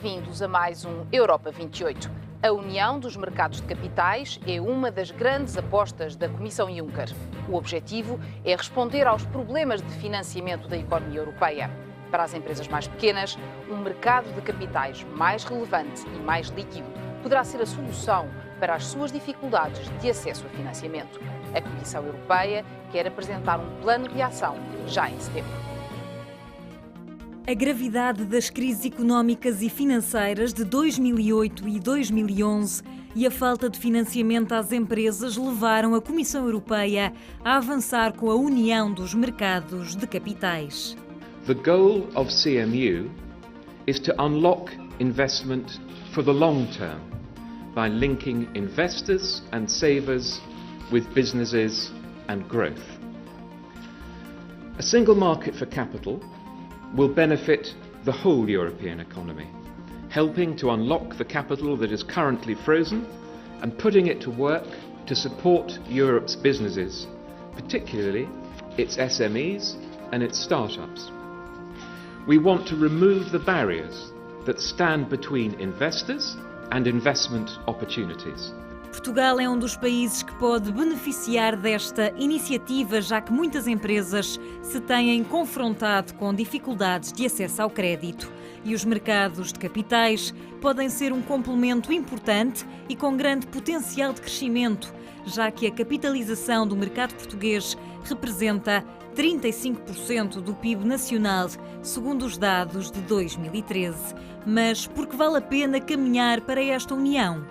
Bem-vindos a mais um Europa 28. A união dos mercados de capitais é uma das grandes apostas da Comissão Juncker. O objetivo é responder aos problemas de financiamento da economia europeia. Para as empresas mais pequenas, um mercado de capitais mais relevante e mais líquido poderá ser a solução para as suas dificuldades de acesso a financiamento. A Comissão Europeia quer apresentar um plano de ação já em setembro. A gravidade das crises económicas e financeiras de 2008 e 2011 e a falta de financiamento às empresas levaram a Comissão Europeia a avançar com a união dos mercados de capitais. The goal of CMU is to unlock investment for the long term by linking investors and savers with businesses and growth. A single market for capital will benefit the whole European economy, helping to unlock the capital that is currently frozen and putting it to work to support Europe's businesses, particularly its SMEs and its startups. We want to remove the barriers that stand between investors and investment opportunities. Portugal é um dos países que pode beneficiar desta iniciativa, já que muitas empresas se têm confrontado com dificuldades de acesso ao crédito. E os mercados de capitais podem ser um complemento importante e com grande potencial de crescimento, já que a capitalização do mercado português representa 35% do PIB nacional, segundo os dados de 2013. Mas por que vale a pena caminhar para esta união?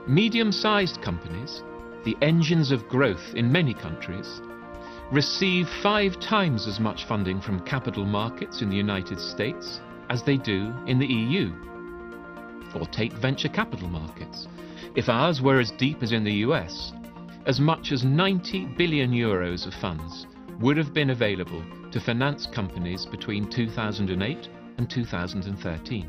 Medium-sized companies, the engines of growth in many countries, receive 5 times as much funding from capital markets in the United States as they do in the EU. Or take venture capital markets. If ours were as deep as in the US, as much as 90 billion euros of funds would have been available to finance companies between 2008 and 2013.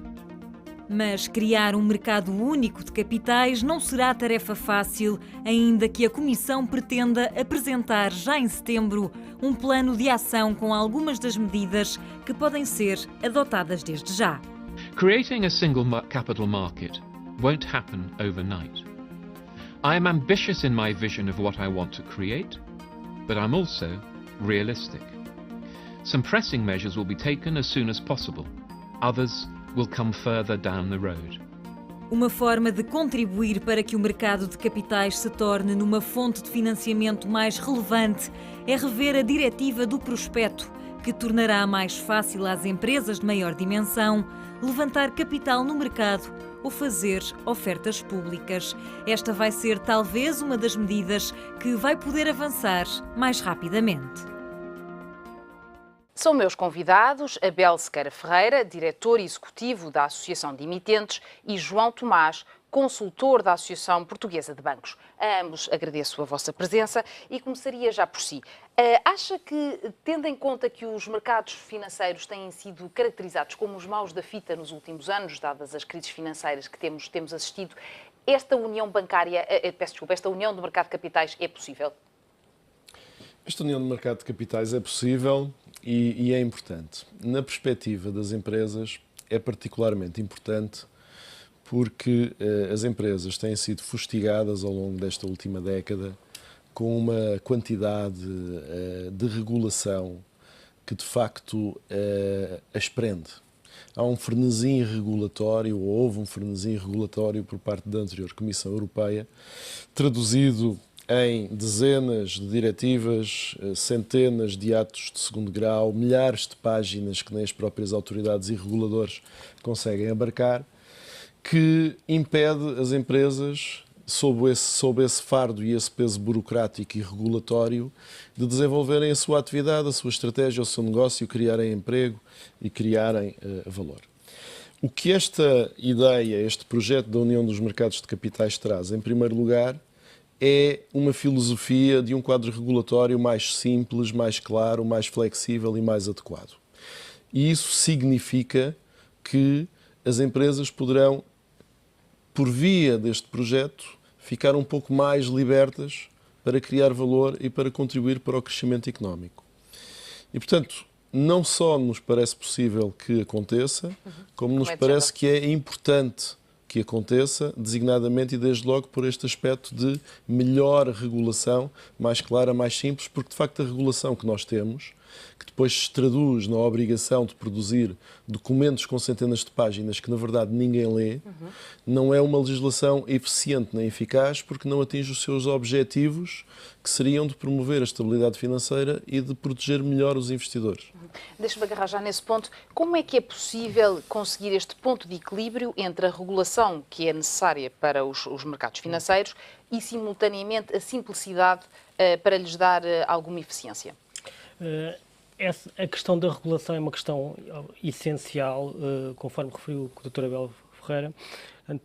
Mas criar um mercado único de capitais não será tarefa fácil, ainda que a Comissão pretenda apresentar já em setembro um plano de ação com algumas das medidas que podem ser adotadas desde já. Creating a single capital market won't happen overnight. I am ambitious in my vision of what I want to create, but I'm also realistic. Some pressing measures will be taken as soon as possible. Others will come further down the road. Uma forma de contribuir para que o mercado de capitais se torne numa fonte de financiamento mais relevante é rever a diretiva do prospecto, que tornará mais fácil às empresas de maior dimensão levantar capital no mercado ou fazer ofertas públicas. Esta vai ser talvez uma das medidas que vai poder avançar mais rapidamente. São meus convidados Abel Sequeira Ferreira, diretor executivo da Associação de Emitentes, e João Tomás, consultor da Associação Portuguesa de Bancos. A ambos agradeço a vossa presença e começaria já por si. Acha que, tendo em conta que os mercados financeiros têm sido caracterizados como os maus da fita nos últimos anos, dadas as crises financeiras que temos assistido, esta união bancária, esta união do mercado de capitais é possível? Esta união do mercado de capitais é possível e é importante. Na perspectiva das empresas, é particularmente importante porque as empresas têm sido fustigadas ao longo desta última década com uma quantidade de regulação que, de facto, as prende. Há um frenesim regulatório, ou houve um frenesim regulatório por parte da anterior Comissão Europeia, traduzido em dezenas de diretivas, centenas de atos de segundo grau, milhares de páginas que nem as próprias autoridades e reguladores conseguem abarcar, que impede as empresas, sob esse fardo e esse peso burocrático e regulatório, de desenvolverem a sua atividade, a sua estratégia, o seu negócio, criarem emprego e criarem valor. O que esta ideia, este projeto da União dos Mercados de Capitais traz, em primeiro lugar, é uma filosofia de um quadro regulatório mais simples, mais claro, mais flexível e mais adequado. E isso significa que as empresas poderão, por via deste projeto, ficar um pouco mais libertas para criar valor e para contribuir para o crescimento económico. E, portanto, não só nos parece possível que aconteça, como nos parece que é importante que aconteça, designadamente e desde logo por este aspecto de melhor regulação, mais clara, mais simples, porque de facto a regulação que nós temos, que depois se traduz na obrigação de produzir documentos com centenas de páginas que na verdade ninguém lê, não é uma legislação eficiente nem eficaz porque não atinge os seus objetivos, que seriam de promover a estabilidade financeira e de proteger melhor os investidores. Deixa-me agarrar já nesse ponto. Como é que é possível conseguir este ponto de equilíbrio entre a regulação que é necessária para os mercados financeiros e, simultaneamente, a simplicidade para lhes dar alguma eficiência? A questão da regulação é uma questão essencial, conforme referiu o Dr. Abel Ferreira.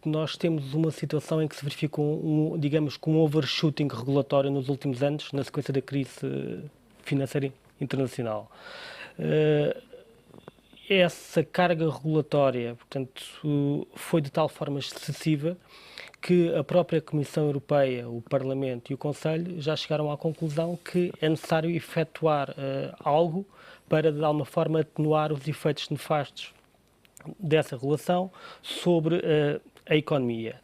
Nós temos uma situação em que se verifica digamos, um overshooting regulatório nos últimos anos, na sequência da crise financeira internacional. Essa carga regulatória, portanto, foi de tal forma excessiva que a própria Comissão Europeia, o Parlamento e o Conselho já chegaram à conclusão que é necessário efetuar algo para, de alguma forma, atenuar os efeitos nefastos dessa regulação sobre a economia.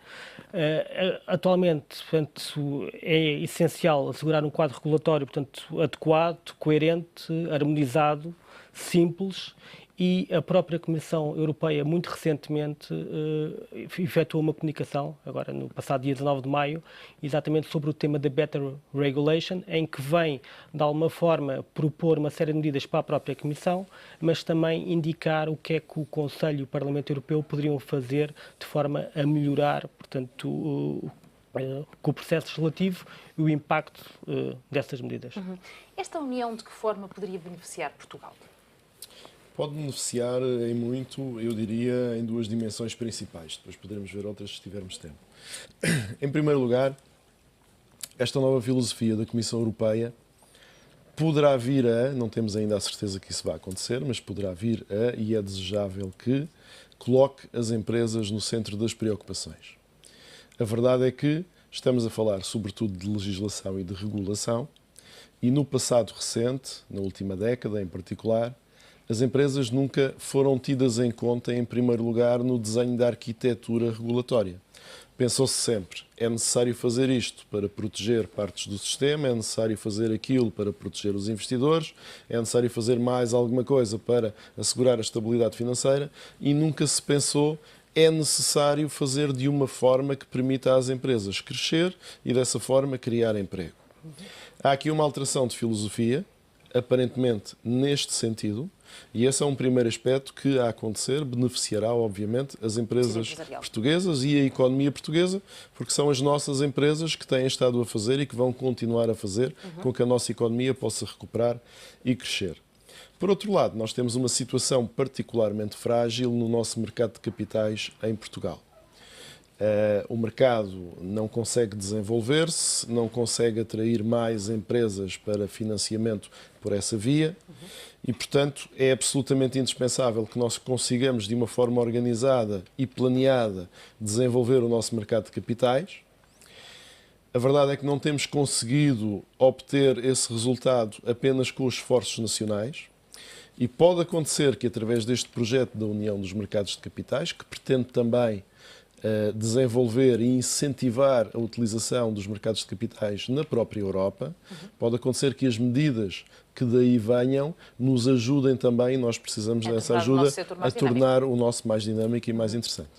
Atualmente, portanto, é essencial assegurar um quadro regulatório, portanto, adequado, coerente, harmonizado, simples, e a própria Comissão Europeia, muito recentemente, efetuou uma comunicação, agora no passado dia 19 de maio, exatamente sobre o tema da Better Regulation, em que vem, de alguma forma, propor uma série de medidas para a própria Comissão, mas também indicar o que é que o Conselho e o Parlamento Europeu poderiam fazer de forma a melhorar, portanto, com o processo legislativo e o impacto dessas medidas. Esta união de que forma poderia beneficiar Portugal? Pode beneficiar em muito, eu diria, em duas dimensões principais. Depois poderemos ver outras se tivermos tempo. Em primeiro lugar, esta nova filosofia da Comissão Europeia poderá vir a, não temos ainda a certeza que isso vai acontecer, mas poderá vir a, e é desejável que, coloque as empresas no centro das preocupações. A verdade é que estamos a falar sobretudo de legislação e de regulação, e no passado recente, na última década em particular, as empresas nunca foram tidas em conta, em primeiro lugar, no desenho da arquitetura regulatória. Pensou-se sempre, é necessário fazer isto para proteger partes do sistema, é necessário fazer aquilo para proteger os investidores, é necessário fazer mais alguma coisa para assegurar a estabilidade financeira e nunca se pensou, é necessário fazer de uma forma que permita às empresas crescer e, dessa forma, criar emprego. Há aqui uma alteração de filosofia, aparentemente neste sentido, e esse é um primeiro aspecto que, a acontecer, beneficiará, obviamente, as empresas portuguesas e a economia portuguesa, porque são as nossas empresas que têm estado a fazer e que vão continuar a fazer com que a nossa economia possa recuperar e crescer. Por outro lado, nós temos uma situação particularmente frágil no nosso mercado de capitais em Portugal. O mercado não consegue desenvolver-se, não consegue atrair mais empresas para financiamento por essa via e, portanto, é absolutamente indispensável que nós consigamos, de uma forma organizada e planeada, desenvolver o nosso mercado de capitais. A verdade é que não temos conseguido obter esse resultado apenas com os esforços nacionais e pode acontecer que, através deste projeto da União dos Mercados de Capitais, que pretende também desenvolver e incentivar a utilização dos mercados de capitais na própria Europa, pode acontecer que as medidas que daí venham nos ajudem também, nós precisamos dessa ajuda, a tornar o nosso mais dinâmico e mais interessante.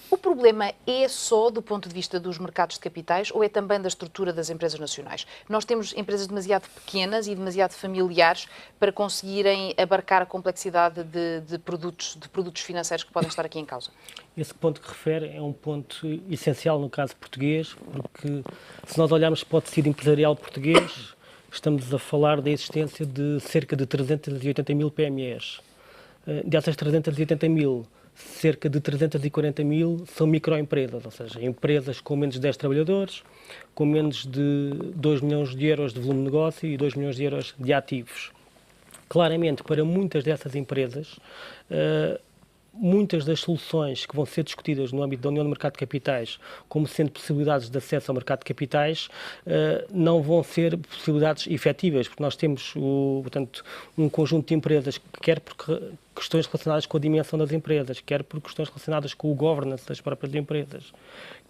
O problema é só do ponto de vista dos mercados de capitais ou é também da estrutura das empresas nacionais? Nós temos empresas demasiado pequenas e demasiado familiares para conseguirem abarcar a complexidade de produtos financeiros que podem estar aqui em causa. Esse ponto que refere é um ponto essencial no caso português, porque se nós olharmos para o tecido empresarial português, estamos a falar da existência de cerca de 380 mil PMEs. Dessas 380 mil, cerca de 340 mil são microempresas, ou seja, empresas com menos de 10 trabalhadores, com menos de 2 milhões de euros de volume de negócio e 2 milhões de euros de ativos. Claramente, para muitas dessas empresas, muitas das soluções que vão ser discutidas no âmbito da União do Mercado de Capitais, como sendo possibilidades de acesso ao mercado de capitais, não vão ser possibilidades efetivas, porque nós temos, portanto, um conjunto de empresas, quer por questões relacionadas com a dimensão das empresas, quer por questões relacionadas com o governance das próprias empresas,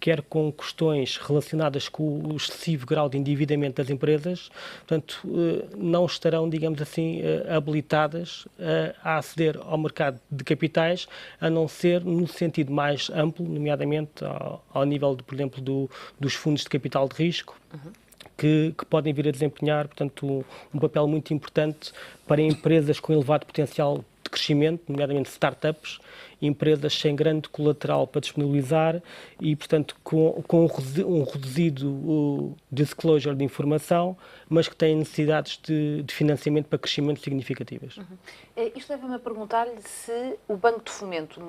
quer com questões relacionadas com o excessivo grau de endividamento das empresas, portanto, não estarão, digamos assim, habilitadas a aceder ao mercado de capitais, a não ser no sentido mais amplo, nomeadamente ao nível, por exemplo, dos fundos de capital de risco, que podem vir a desempenhar, portanto, um papel muito importante para empresas com elevado potencial de crescimento, nomeadamente startups, empresas sem grande colateral para disponibilizar e, portanto, com um reduzido disclosure de informação, mas que têm necessidades de financiamento para crescimento significativas. Isto leva-me a perguntar-lhe se o Banco de Fomento,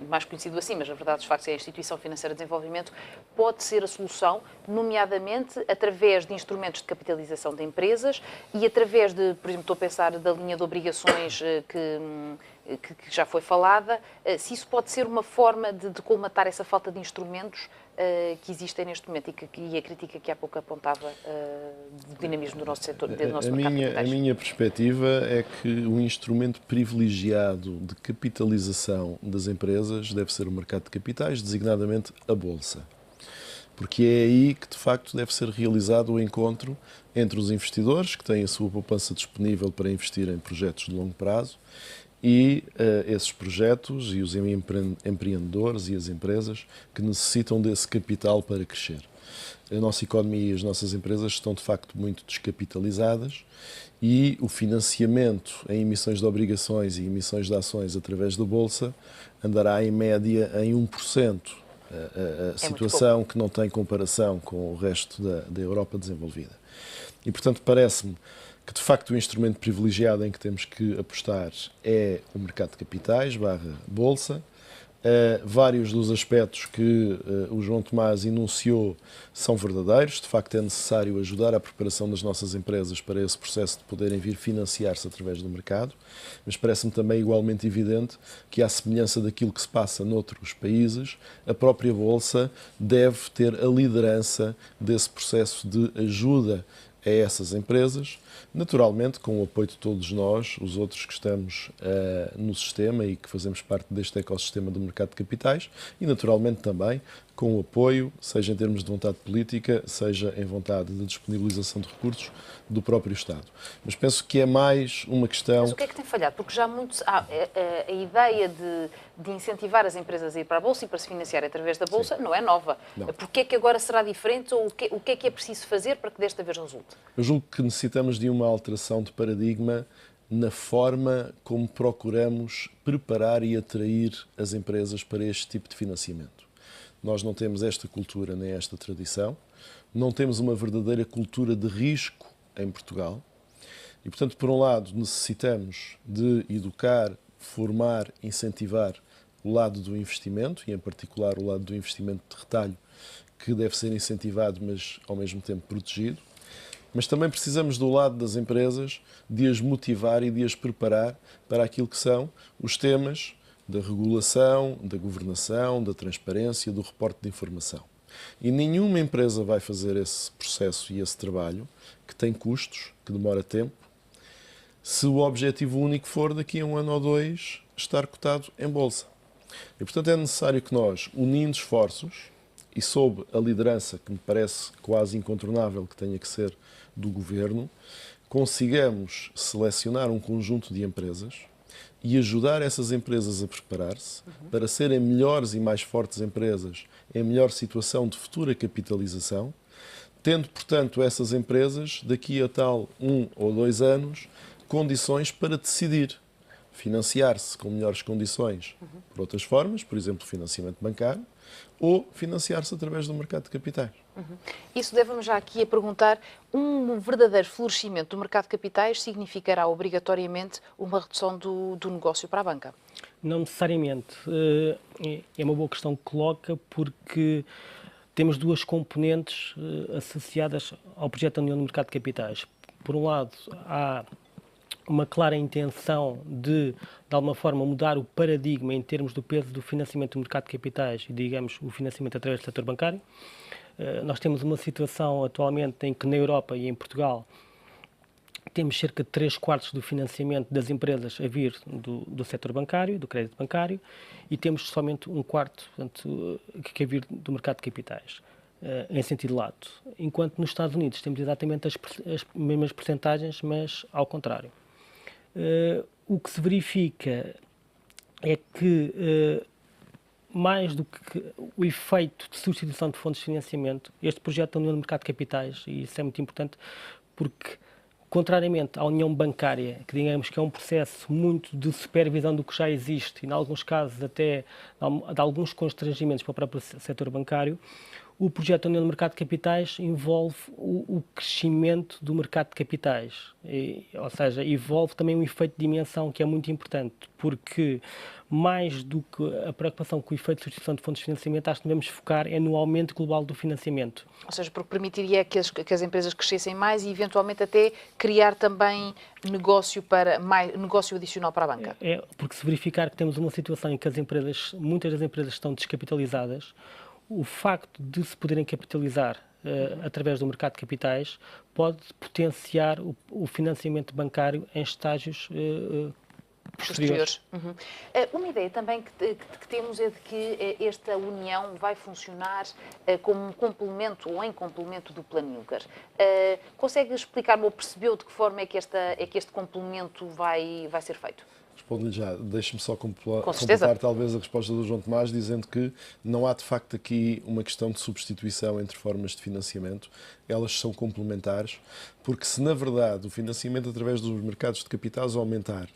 mais conhecido assim, mas na verdade, de facto, é a Instituição Financeira de Desenvolvimento, pode ser a solução, nomeadamente através de instrumentos de capitalização de empresas e através de, por exemplo, estou a pensar da linha de obrigações que já foi falada, se isso pode ser uma forma de colmatar essa falta de instrumentos que existem neste momento e a crítica que há pouco apontava do dinamismo do nosso setor, do nosso mercado de capitais. A minha perspectiva é que o instrumento privilegiado de capitalização das empresas deve ser o mercado de capitais, designadamente a Bolsa. Porque é aí que, de facto, deve ser realizado o encontro entre os investidores, que têm a sua poupança disponível para investir em projetos de longo prazo, e esses projetos e os empreendedores e as empresas que necessitam desse capital para crescer. A nossa economia e as nossas empresas estão, de facto, muito descapitalizadas e o financiamento em emissões de obrigações e emissões de ações através da Bolsa andará, em média, em 1%. A situação que não tem comparação com o resto da Europa desenvolvida. E, portanto, parece-me que, de facto, o instrumento privilegiado em que temos que apostar é o mercado de capitais / Bolsa. Vários dos aspectos que o João Tomás enunciou são verdadeiros. De facto, é necessário ajudar a preparação das nossas empresas para esse processo de poderem vir financiar-se através do mercado, mas parece-me também igualmente evidente que, à semelhança daquilo que se passa noutros países, a própria Bolsa deve ter a liderança desse processo de ajuda a essas empresas, naturalmente com o apoio de todos nós, os outros que estamos no sistema e que fazemos parte deste ecossistema do mercado de capitais e naturalmente também com o apoio, seja em termos de vontade política, seja em vontade de disponibilização de recursos do próprio Estado. Mas penso que é mais uma questão... Mas o que é que tem falhado? Porque já muitos... a ideia de incentivar as empresas a ir para a Bolsa e para se financiar através da Bolsa não é nova. Porquê é que agora será diferente ou o que é preciso fazer para que desta vez resulte? Eu julgo que necessitamos de uma alteração de paradigma na forma como procuramos preparar e atrair as empresas para este tipo de financiamento. Nós não temos esta cultura nem esta tradição, não temos uma verdadeira cultura de risco em Portugal e, portanto, por um lado, necessitamos de educar, formar, incentivar o lado do investimento e, em particular, o lado do investimento de retalho, que deve ser incentivado, mas, ao mesmo tempo, protegido. Mas também precisamos, do lado das empresas, de as motivar e de as preparar para aquilo que são os temas da regulação, da governação, da transparência, do reporte de informação. E nenhuma empresa vai fazer esse processo e esse trabalho, que tem custos, que demora tempo, se o objetivo único for, daqui a 1 ano ou 2, estar cotado em Bolsa. E, portanto, é necessário que nós, unindo esforços, e sob a liderança, que me parece quase incontornável que tenha que ser do Governo, consigamos selecionar um conjunto de empresas e ajudar essas empresas a preparar-se para serem melhores e mais fortes empresas em melhor situação de futura capitalização, tendo, portanto, essas empresas, daqui a tal 1 ou 2 anos, condições para decidir financiar-se com melhores condições por outras formas, por exemplo, financiamento bancário, ou financiar-se através do mercado de capitais. Isso leva-me já aqui a perguntar, um verdadeiro florescimento do mercado de capitais significará obrigatoriamente uma redução do negócio para a banca? Não necessariamente. É uma boa questão que coloca, porque temos duas componentes associadas ao projeto da União do Mercado de Capitais. Por um lado, há uma clara intenção de alguma forma, mudar o paradigma em termos do peso do financiamento do mercado de capitais e, digamos, o financiamento através do setor bancário. Nós temos uma situação atualmente em que na Europa e em Portugal temos cerca de 3/4 do financiamento das empresas a vir do setor bancário, do crédito bancário, e temos somente 1/4, portanto, que a vir do mercado de capitais, em sentido lato. Enquanto nos Estados Unidos temos exatamente as mesmas percentagens, mas ao contrário. O que se verifica é que, mais do que o efeito de substituição de fontes de financiamento, este projeto da União do Mercado de Capitais, e isso é muito importante, porque, contrariamente à União Bancária, que digamos que é um processo muito de supervisão do que já existe, e em alguns casos até de alguns constrangimentos para o próprio setor bancário, o projeto da União do Mercado de Capitais envolve o crescimento do mercado de capitais, ou seja, envolve também um efeito de dimensão que é muito importante, porque mais do que a preocupação com o efeito de substituição de fontes de financiamento, acho que devemos focar no aumento global do financiamento. Ou seja, porque permitiria que as empresas crescessem mais e eventualmente até criar também negócio adicional para a banca. Porque se verificar que temos uma situação em que muitas das empresas estão descapitalizadas, o facto de se poderem capitalizar através do mercado de capitais pode potenciar o financiamento bancário em estágios posteriores. Uhum. Uma ideia também que temos é de que esta união vai funcionar como um complemento ou em complemento do Plano Juncker. Consegue explicar-me ou percebeu de que forma é que este complemento vai ser feito? Respondo-lhe já. Deixe-me só completar talvez a resposta do João Tomás, dizendo que não há de facto aqui uma questão de substituição entre formas de financiamento. Elas são complementares, porque se na verdade o financiamento através dos mercados de capitais aumentar,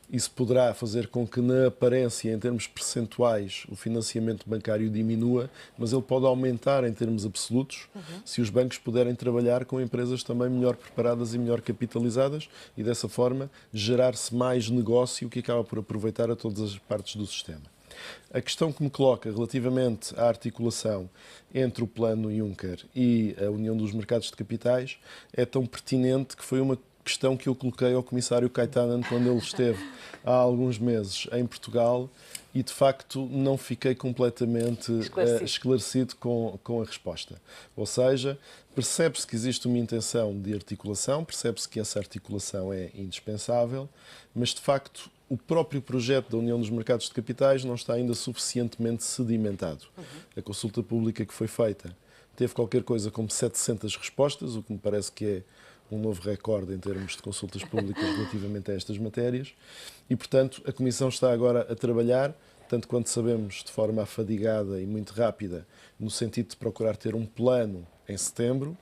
isso poderá fazer com que, na aparência, em termos percentuais, o financiamento bancário diminua, mas ele pode aumentar em termos absolutos se os bancos puderem trabalhar com empresas também melhor preparadas e melhor capitalizadas e, dessa forma, gerar-se mais negócio que acaba por aproveitar a todas as partes do sistema. A questão que me coloca relativamente à articulação entre o Plano Juncker e a União dos Mercados de Capitais é tão pertinente que foi uma questão que eu coloquei ao Comissário Katainen quando ele esteve há alguns meses em Portugal e, de facto, não fiquei completamente esclarecido com a resposta. Ou seja, percebe-se que existe uma intenção de articulação, percebe-se que essa articulação é indispensável, mas, de facto, o próprio projeto da União dos Mercados de Capitais não está ainda suficientemente sedimentado. A consulta pública que foi feita teve qualquer coisa como 700 respostas, o que me parece que é um novo recorde em termos de consultas públicas relativamente a estas matérias e, portanto, a Comissão está agora a trabalhar, tanto quanto sabemos, de forma afadigada e muito rápida, no sentido de procurar ter um plano em setembro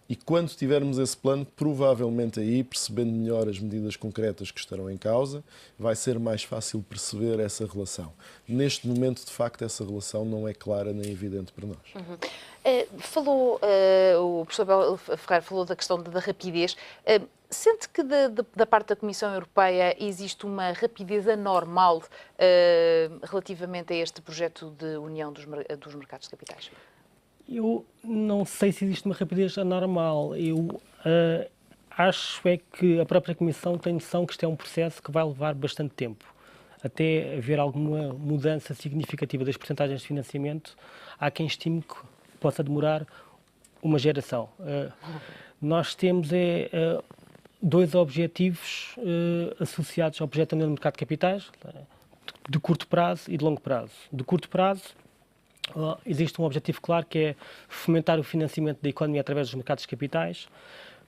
e, quando tivermos esse plano, provavelmente aí, percebendo melhor as medidas concretas que estarão em causa, vai ser mais fácil perceber essa relação. Neste momento, de facto, essa relação não é clara nem evidente para nós. O professor Abel Ferreira falou da questão da rapidez. Sente que da parte da Comissão Europeia existe uma rapidez anormal relativamente a este projeto de união dos mercados de capitais? Eu não sei se existe uma rapidez anormal. Eu acho que a própria Comissão tem noção que isto é um processo que vai levar bastante tempo. Até haver alguma mudança significativa das percentagens de financiamento, há quem estime que possa demorar uma geração. Nós temos dois objetivos associados ao projeto da União do Mercado de Capitais, de curto prazo e de longo prazo. De curto prazo, existe um objetivo claro que é fomentar o financiamento da economia através dos mercados de capitais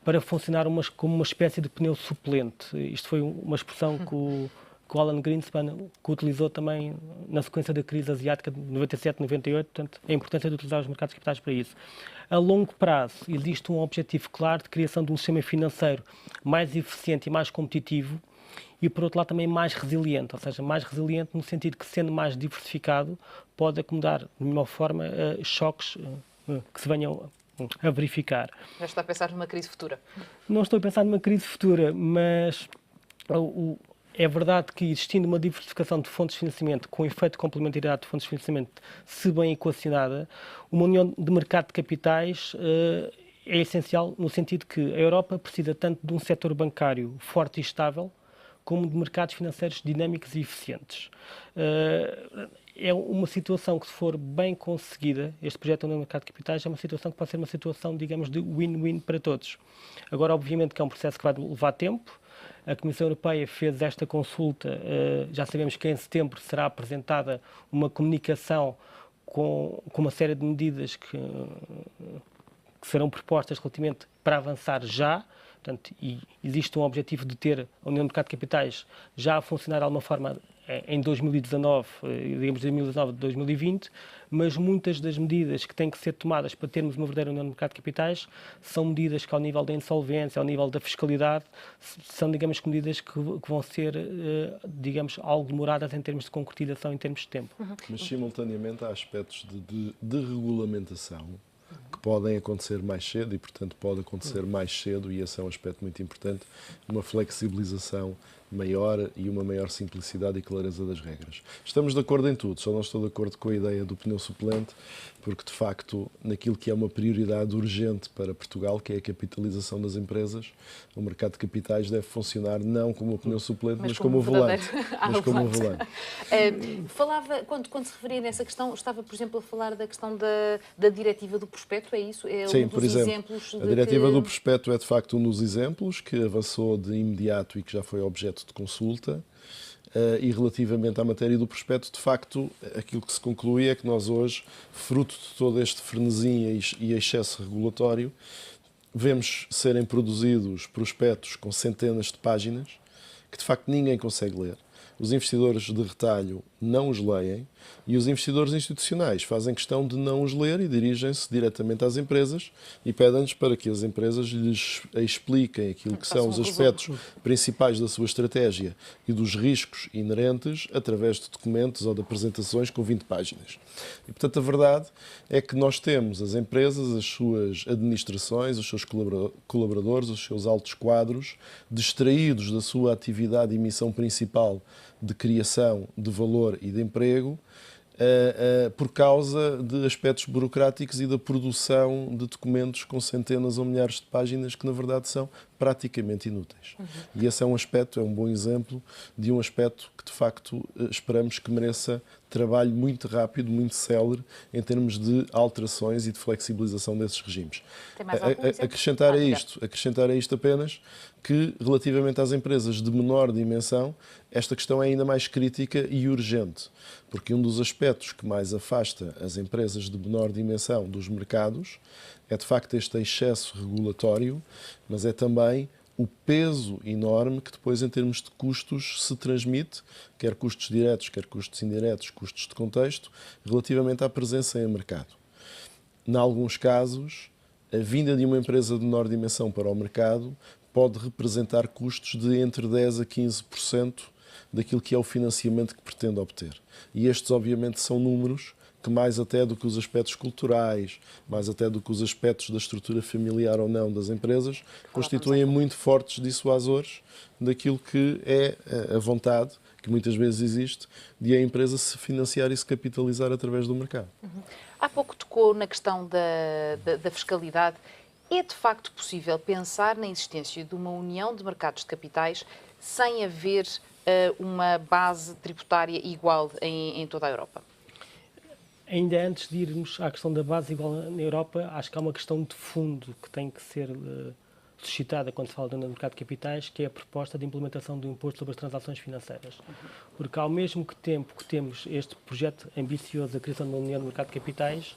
para funcionar como uma espécie de pneu suplente. Isto foi uma expressão que o Alan Greenspan que utilizou também na sequência da crise asiática de 97, 98, portanto, a importância de utilizar os mercados de capitais para isso. A longo prazo, existe um objetivo claro de criação de um sistema financeiro mais eficiente e mais competitivo e, por outro lado, também mais resiliente, ou seja, mais resiliente no sentido que, sendo mais diversificado, pode acomodar, de melhor forma, choques que se venham a verificar. Já está a pensar numa crise futura? Não estou a pensar numa crise futura, mas é verdade que, existindo uma diversificação de fontes de financiamento com efeito de complementaridade de fontes de financiamento, se bem equacionada, uma união de mercado de capitais é essencial no sentido que a Europa precisa tanto de um setor bancário forte e estável, como de mercados financeiros dinâmicos e eficientes. É uma situação que, se for bem conseguida, este projeto no mercado de capitais é uma situação que pode ser uma situação, digamos, de win-win para todos. Agora, obviamente, que é um processo que vai levar tempo. A Comissão Europeia fez esta consulta, já sabemos que em setembro será apresentada uma comunicação com uma série de medidas que serão propostas relativamente para avançar já. Portanto, e existe um objetivo de ter a União do Mercado de Capitais já a funcionar de alguma forma em 2019, digamos 2019 de 2020, mas muitas das medidas que têm que ser tomadas para termos uma verdadeira União do Mercado de Capitais são medidas que, ao nível da insolvência, ao nível da fiscalidade, são, digamos, medidas que vão ser, digamos, algo demoradas em termos de concretização, em termos de tempo. Mas, simultaneamente, há aspectos de regulamentação que podem acontecer mais cedo e, portanto, pode acontecer mais cedo, e esse é um aspecto muito importante, uma flexibilização maior e uma maior simplicidade e clareza das regras. Estamos de acordo em tudo, só não estou de acordo com a ideia do pneu suplente, porque, de facto, naquilo que é uma prioridade urgente para Portugal, que é a capitalização das empresas, o mercado de capitais deve funcionar não como o pneu suplente, mas como o volante. Falava, quando se referia nessa questão, estava, por exemplo, a falar da questão da diretiva do prospecto, é isso? É Sim, um dos por exemplo, exemplos a diretiva do prospecto é, de facto, um dos exemplos que avançou de imediato e que já foi objeto de consulta. E relativamente à matéria do prospecto, de facto, aquilo que se conclui é que nós hoje, fruto de todo este frenesim e excesso regulatório, vemos serem produzidos prospectos com centenas de páginas que, de facto, ninguém consegue ler. Os investidores de retalho não os leem e os investidores institucionais fazem questão de não os ler e dirigem-se diretamente às empresas e pedem-nos para que as empresas lhes expliquem aquilo que são os aspectos principais da sua estratégia e dos riscos inerentes através de documentos ou de apresentações com 20 páginas. E, portanto, a verdade é que nós temos as empresas, as suas administrações, os seus colaboradores, os seus altos quadros, distraídos da sua atividade e missão principal de criação de valor e de emprego, por causa de aspectos burocráticos e da produção de documentos com centenas ou milhares de páginas que, na verdade, são praticamente inúteis. E esse é um aspecto, é um bom exemplo de um aspecto que, de facto, esperamos que mereça trabalho muito rápido, muito célere, em termos de alterações e de flexibilização desses regimes. Acrescentar a isto apenas que, relativamente às empresas de menor dimensão, esta questão é ainda mais crítica e urgente, porque um dos aspectos que mais afasta as empresas de menor dimensão dos mercados é, de facto, este excesso regulatório, mas é também o peso enorme que depois, em termos de custos, se transmite, quer custos diretos, quer custos indiretos, custos de contexto, relativamente à presença em mercado. Em alguns casos, a vinda de uma empresa de menor dimensão para o mercado pode representar custos de entre 10% a 15% daquilo que é o financiamento que pretende obter. E estes, obviamente, são números que, mais até do que os aspectos culturais, mais até do que os aspectos da estrutura familiar ou não das empresas, constituem muito fortes dissuasores daquilo que é a vontade, que muitas vezes existe, de a empresa se financiar e se capitalizar através do mercado. Há pouco tocou na questão da fiscalidade. É de facto possível pensar na existência de uma união de mercados de capitais sem haver uma base tributária igual em toda a Europa? Ainda antes de irmos à questão da base igual na Europa, acho que há uma questão de fundo que tem que ser suscitada quando se fala do mercado de capitais, que é a proposta de implementação do imposto sobre as transações financeiras. Porque, ao mesmo tempo que temos este projeto ambicioso da criação de uma união do mercado de capitais,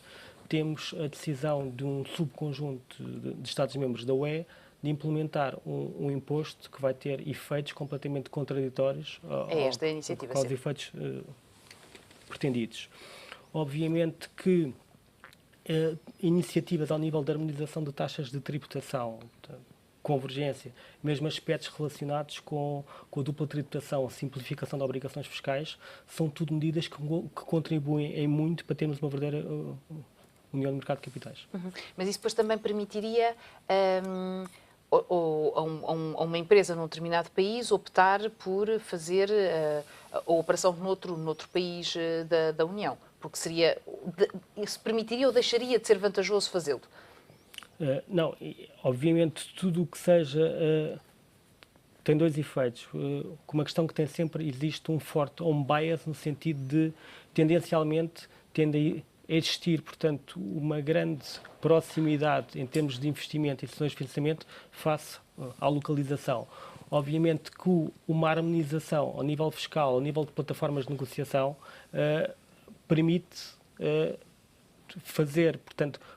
temos a decisão de um subconjunto de Estados-membros da UE de implementar um imposto que vai ter efeitos completamente contraditórios aos efeitos pretendidos. Obviamente que iniciativas ao nível da harmonização de taxas de tributação, convergência, mesmo aspectos relacionados com a dupla tributação, a simplificação de obrigações fiscais, são tudo medidas que contribuem em muito para termos uma verdadeira união de mercado de capitais. Mas isso depois também permitiria a uma empresa num determinado país optar por fazer a operação noutro país da União, porque isso permitiria ou deixaria de ser vantajoso fazê-lo? Não, obviamente tudo o que seja tem dois efeitos. Uma questão que tem sempre, existe um forte home bias, no sentido de, tendencialmente, tende a existir, portanto, uma grande proximidade em termos de investimento e decisões de financiamento face à localização. Obviamente que uma harmonização ao nível fiscal, ao nível de plataformas de negociação, permite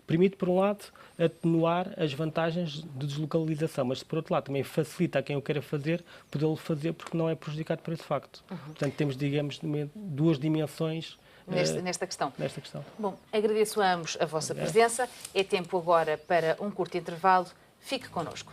permite, por um lado, atenuar as vantagens de deslocalização, mas, por outro lado, também facilita a quem o queira fazer podê-lo fazer, porque não é prejudicado por esse facto. Portanto, temos, digamos, duas dimensões nesta questão. Bom, agradeço a ambos a vossa presença. É tempo agora para um curto intervalo. Fique connosco.